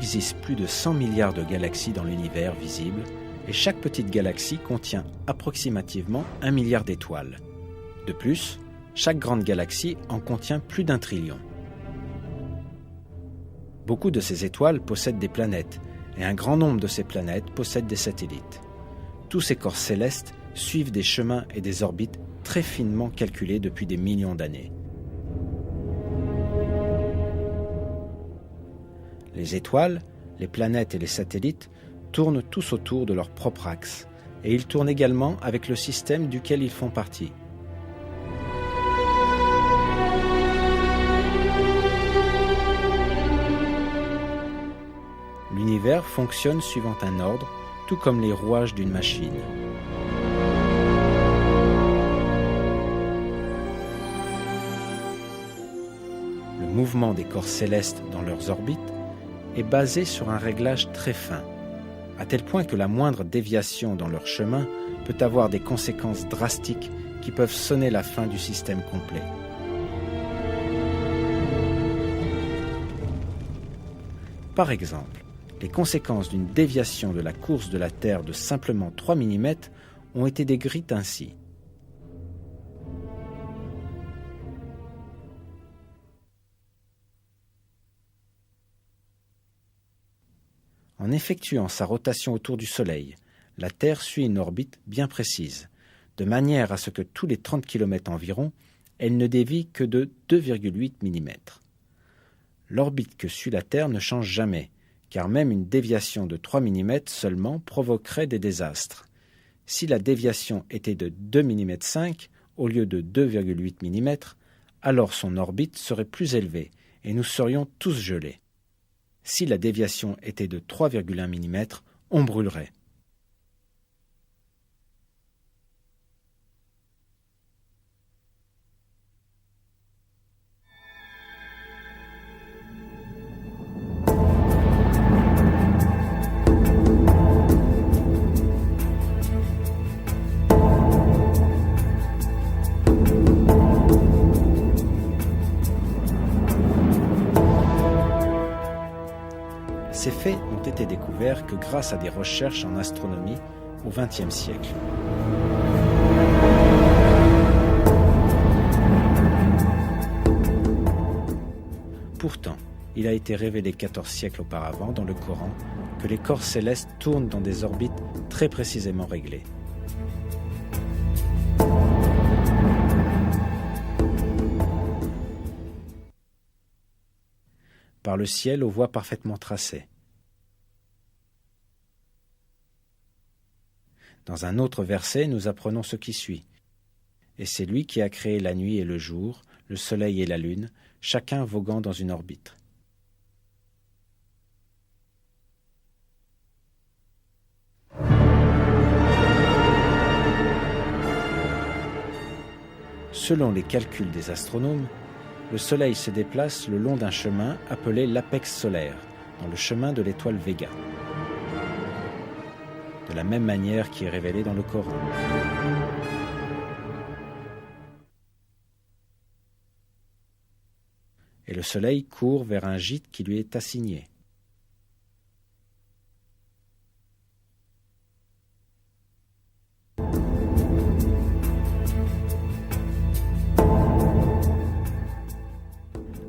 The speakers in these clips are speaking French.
existe plus de 100 milliards de galaxies dans l'univers visible et chaque petite galaxie contient approximativement 1 milliard d'étoiles. De plus, chaque grande galaxie en contient plus d'1 trillion. Beaucoup de ces étoiles possèdent des planètes et un grand nombre de ces planètes possèdent des satellites. Tous ces corps célestes suivent des chemins et des orbites très finement calculés depuis des millions d'années. Les étoiles, les planètes et les satellites tournent tous autour de leur propre axe, et ils tournent également avec le système duquel ils font partie. L'univers fonctionne suivant un ordre, tout comme les rouages d'une machine. Le mouvement des corps célestes dans leurs orbites est basé sur un réglage très fin, à tel point que la moindre déviation dans leur chemin peut avoir des conséquences drastiques qui peuvent sonner la fin du système complet. Par exemple, les conséquences d'une déviation de la course de la Terre de simplement 3 mm ont été décrites ainsi. En effectuant sa rotation autour du Soleil, la Terre suit une orbite bien précise, de manière à ce que tous les 30 km environ, elle ne dévie que de 2,8 mm. L'orbite que suit la Terre ne change jamais, car même une déviation de 3 mm seulement provoquerait des désastres. Si la déviation était de 2,5 mm au lieu de 2,8 mm, alors son orbite serait plus élevée et nous serions tous gelés. Si la déviation était de 3,1 mm, on brûlerait. Ces faits ont été découverts que grâce à des recherches en astronomie au XXe siècle. Pourtant, il a été révélé 14 siècles auparavant dans le Coran que les corps célestes tournent dans des orbites très précisément réglées. Par le ciel aux voies parfaitement tracées. Dans un autre verset, nous apprenons ce qui suit. Et c'est lui qui a créé la nuit et le jour, le soleil et la lune, chacun voguant dans une orbite. Selon les calculs des astronomes, le Soleil se déplace le long d'un chemin appelé l'apex solaire, dans le chemin de l'étoile Véga, de la même manière qui est révélée dans le Coran. Et le Soleil court vers un gîte qui lui est assigné.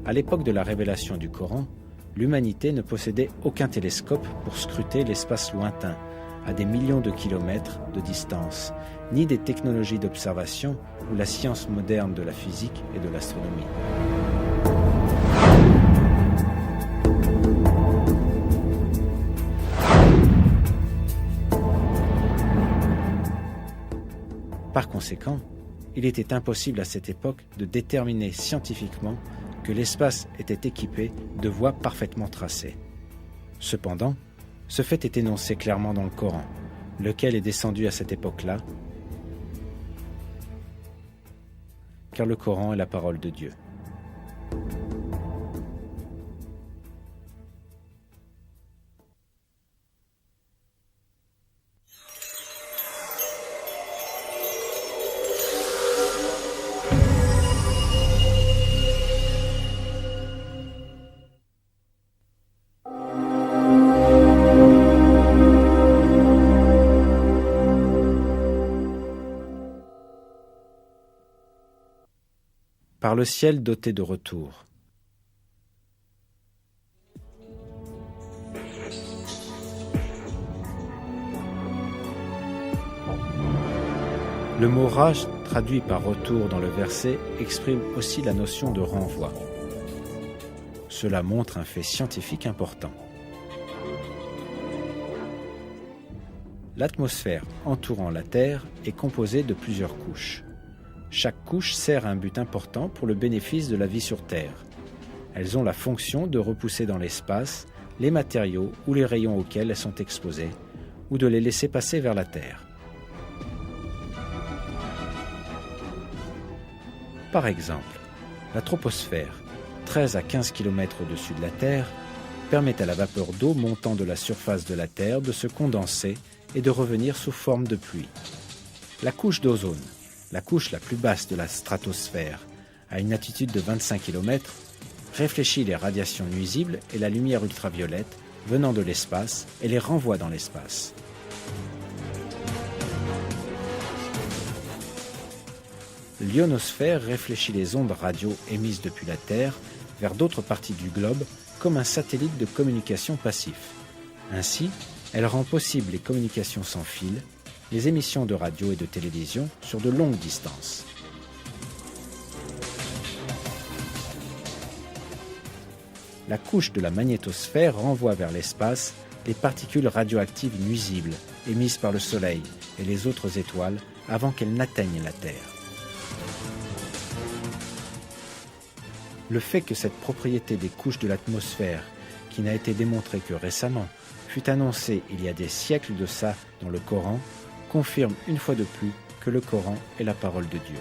À l'époque de la révélation du Coran, l'humanité ne possédait aucun télescope pour scruter l'espace lointain, à des millions de kilomètres de distance, ni des technologies d'observation ou la science moderne de la physique et de l'astronomie. Par conséquent, il était impossible à cette époque de déterminer scientifiquement que l'espace était équipé de voies parfaitement tracées. Cependant, ce fait est énoncé clairement dans le Coran, lequel est descendu à cette époque-là, car le Coran est la parole de Dieu. par le ciel doté de retours. Le mot rage, traduit par retour dans le verset, exprime aussi la notion de renvoi. Cela montre un fait scientifique important. L'atmosphère entourant la Terre est composée de plusieurs couches. Chaque couche sert à un but important pour le bénéfice de la vie sur Terre. Elles ont la fonction de repousser dans l'espace les matériaux ou les rayons auxquels elles sont exposées, ou de les laisser passer vers la Terre. Par exemple, la troposphère, 13 à 15 km au-dessus de la Terre, permet à la vapeur d'eau montant de la surface de la Terre de se condenser et de revenir sous forme de pluie. La couche d'ozone, la couche la plus basse de la stratosphère, à une altitude de 25 km, réfléchit les radiations nuisibles et la lumière ultraviolette venant de l'espace et les renvoie dans l'espace. L'ionosphère réfléchit les ondes radio émises depuis la Terre vers d'autres parties du globe comme un satellite de communication passif. Ainsi, elle rend possible les communications sans fil, les émissions de radio et de télévision sur de longues distances. La couche de la magnétosphère renvoie vers l'espace les particules radioactives nuisibles émises par le Soleil et les autres étoiles avant qu'elles n'atteignent la Terre. Le fait que cette propriété des couches de l'atmosphère, qui n'a été démontrée que récemment, fut annoncée il y a des siècles de ça dans le Coran, confirme une fois de plus que le Coran est la parole de Dieu.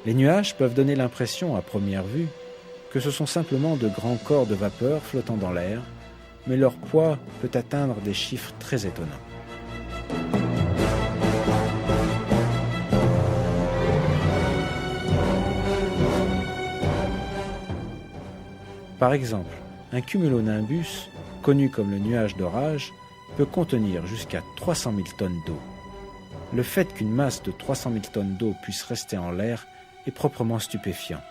Les nuages peuvent donner l'impression, à première vue, que ce sont simplement de grands corps de vapeur flottant dans l'air, mais leur poids peut atteindre des chiffres très étonnants. Par exemple, un cumulonimbus, connu comme le nuage d'orage, peut contenir jusqu'à 300 000 tonnes d'eau. Le fait qu'une masse de 300 000 tonnes d'eau puisse rester en l'air est proprement stupéfiant.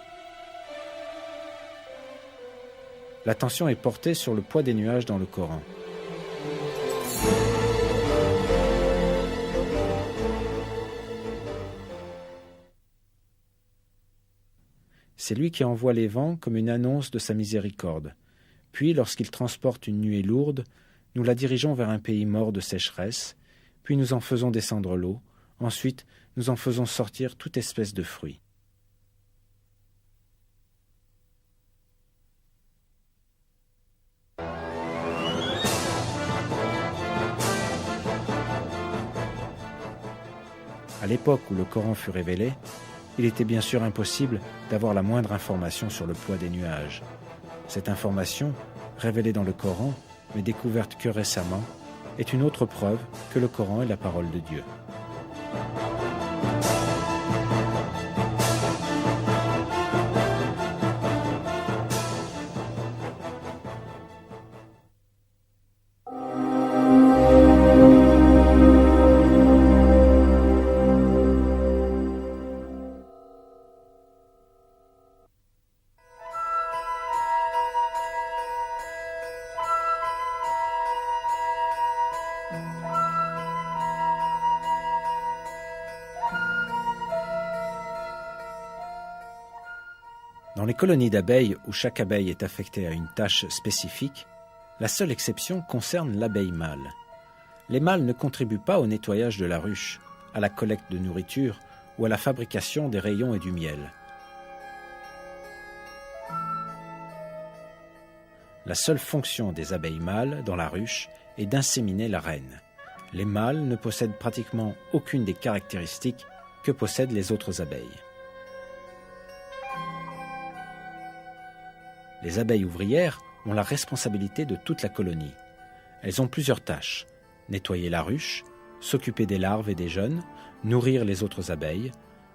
L'attention est portée sur le poids des nuages dans le Coran. C'est lui qui envoie les vents comme une annonce de sa miséricorde. Puis, lorsqu'il transporte une nuée lourde, nous la dirigeons vers un pays mort de sécheresse, puis nous en faisons descendre l'eau, ensuite nous en faisons sortir toute espèce de fruits. À l'époque où le Coran fut révélé, il était bien sûr impossible d'avoir la moindre information sur le poids des nuages. Cette information, révélée dans le Coran, mais découverte que récemment, est une autre preuve que le Coran est la parole de Dieu. Dans les colonies d'abeilles où chaque abeille est affectée à une tâche spécifique, la seule exception concerne l'abeille mâle. Les mâles ne contribuent pas au nettoyage de la ruche, à la collecte de nourriture ou à la fabrication des rayons et du miel. La seule fonction des abeilles mâles dans la ruche est d'inséminer la reine. Les mâles ne possèdent pratiquement aucune des caractéristiques que possèdent les autres abeilles. Les abeilles ouvrières ont la responsabilité de toute la colonie. Elles ont plusieurs tâches: nettoyer la ruche, s'occuper des larves et des jeunes, nourrir les autres abeilles,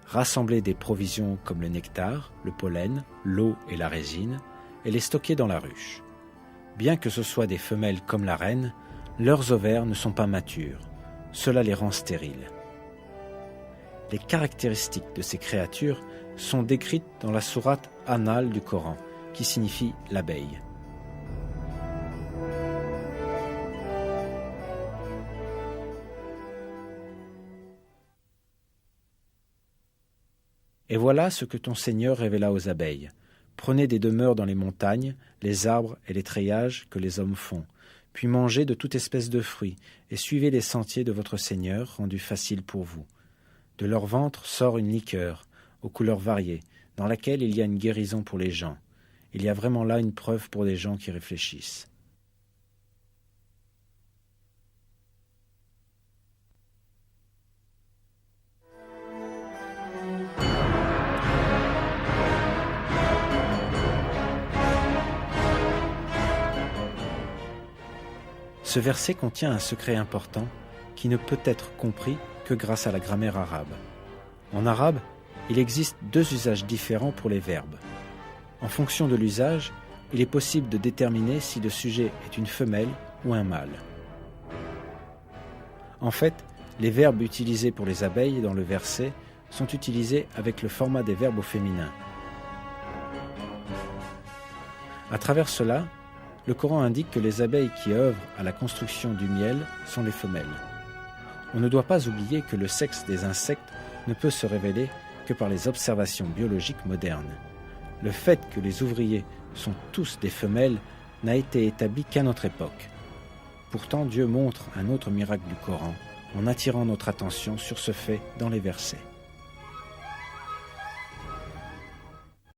rassembler des provisions comme le nectar, le pollen, l'eau et la résine, et les stocker dans la ruche. Bien que ce soient des femelles comme la reine, leurs ovaires ne sont pas matures. Cela les rend stériles. Les caractéristiques de ces créatures sont décrites dans la sourate An-Nahl du Coran, qui signifie l'abeille. Et voilà ce que ton Seigneur révéla aux abeilles. Prenez des demeures dans les montagnes, les arbres et les treillages que les hommes font, puis mangez de toute espèce de fruits, et suivez les sentiers de votre Seigneur, rendus faciles pour vous. De leur ventre sort une liqueur, aux couleurs variées, dans laquelle il y a une guérison pour les gens. Il y a vraiment là une preuve pour des gens qui réfléchissent. Ce verset contient un secret important qui ne peut être compris que grâce à la grammaire arabe. En arabe, il existe deux usages différents pour les verbes. En fonction de l'usage, il est possible de déterminer si le sujet est une femelle ou un mâle. En fait, les verbes utilisés pour les abeilles dans le verset sont utilisés avec le format des verbes au féminin. À travers cela, le Coran indique que les abeilles qui œuvrent à la construction du miel sont les femelles. On ne doit pas oublier que le sexe des insectes ne peut se révéler que par les observations biologiques modernes. Le fait que les ouvriers sont tous des femelles n'a été établi qu'à notre époque. Pourtant, Dieu montre un autre miracle du Coran en attirant notre attention sur ce fait dans les versets.